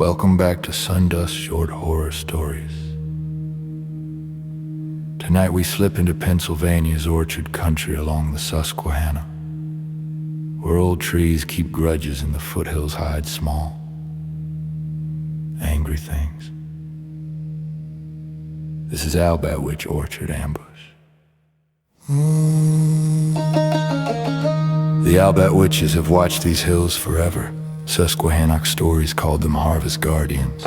Welcome back to Sundust Short Horror Stories. Tonight we slip into Pennsylvania's orchard country along the Susquehanna, where old trees keep grudges and the foothills hide small, angry things. This is Albatwitch Orchard Ambush. The Albatwitches have watched these hills forever. Susquehannock stories called them harvest guardians.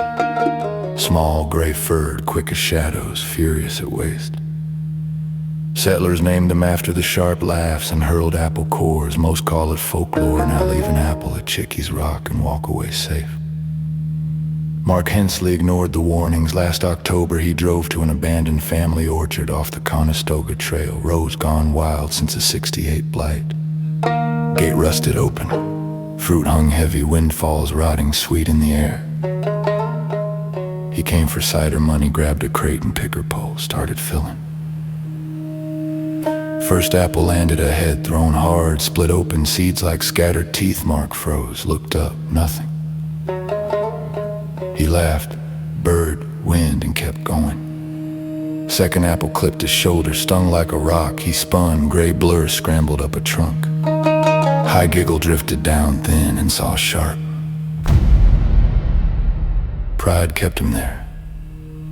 Small, gray-furred, quick as shadows, furious at waste. Settlers named them after the sharp laughs and hurled apple cores. Most call it folklore. Now leave an apple at Chicky's Rock and walk away safe. Mark Hensley ignored the warnings. Last October he drove to an abandoned family orchard off the Conestoga Trail. Rose gone wild since a '68 blight. Gate rusted open. Fruit hung heavy, windfalls rotting sweet in the air. He came for cider money, grabbed a crate and picker pole, started filling. First apple landed ahead, thrown hard, split open, seeds like scattered teeth. Mark froze, looked up, nothing. He laughed, bird, wind, and kept going. Second apple clipped his shoulder, stung like a rock. He spun, gray blur scrambled up a trunk. High giggle drifted down thin and saw sharp. Pride kept him there.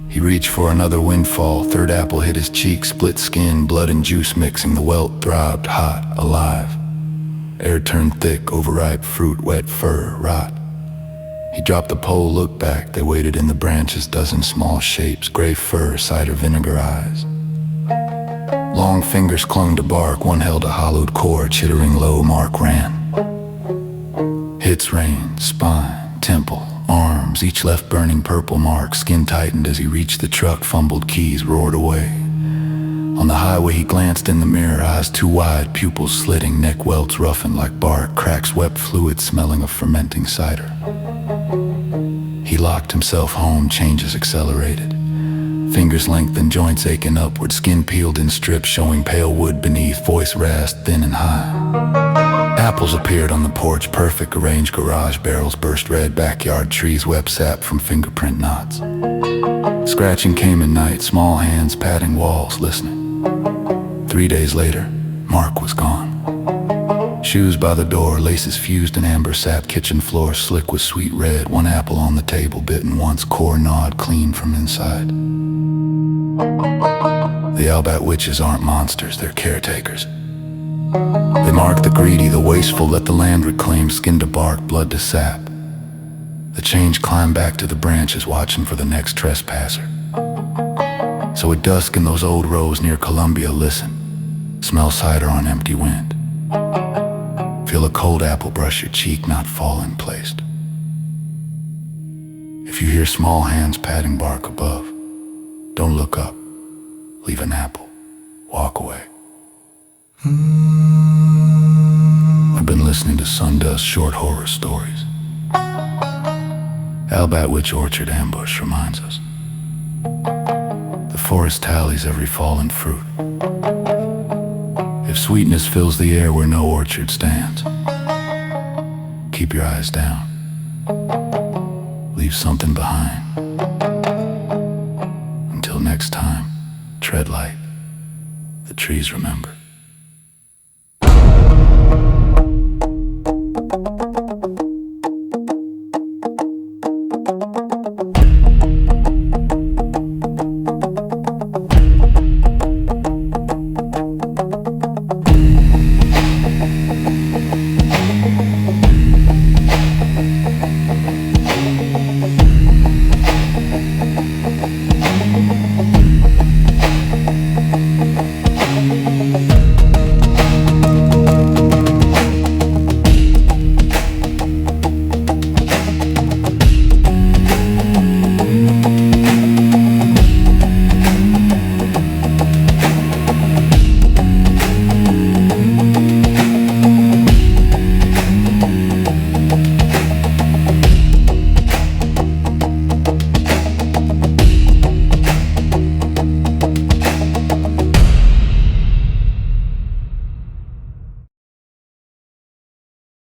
He reached for another windfall. Third apple hit his cheek, split skin, blood and juice mixing. The welt throbbed, hot, alive. Air turned thick, overripe fruit, wet fur, rot. He dropped the pole, looked back. They waited in the branches, dozen small shapes, gray fur, cider vinegar eyes. Long fingers clung to bark, one held a hollowed core, chittering low. Mark ran. Hits rained, spine, temple, arms, each left burning purple marks. Skin tightened as he reached the truck, fumbled keys, roared away. On the highway he glanced in the mirror, eyes too wide, pupils slitting, neck welts roughened like bark, cracks wept fluid smelling of fermenting cider. He locked himself home, changes accelerated. Fingers lengthened, joints aching upward, skin peeled in strips, showing pale wood beneath, voice rasped, thin and high. Apples appeared on the porch, perfect arranged, garage barrels burst red, backyard trees wept sap from fingerprint knots. Scratching came at night, small hands patting walls, listening. 3 days later, Mark was gone. Shoes by the door, laces fused in amber sap, kitchen floor slick with sweet red. One apple on the table, bitten once, core gnawed clean from inside. The Albatwitches aren't monsters, they're caretakers. They mark the greedy, the wasteful, let the land reclaim, skin to bark, blood to sap. The change climbed back to the branches, watching for the next trespasser. So at dusk in those old rows near Columbia, listen. Smell cider on empty wind. Feel a cold apple brush your cheek, not fallen placed. If you hear small hands patting bark above, don't look up. Leave an apple. Walk away. I've been listening to Sundust Short Horror Stories. Albatwitch Orchard Ambush reminds us. The forest tallies every fallen fruit. If sweetness fills the air where no orchard stands, keep your eyes down. Leave something behind. Until next time, tread light. The trees remember.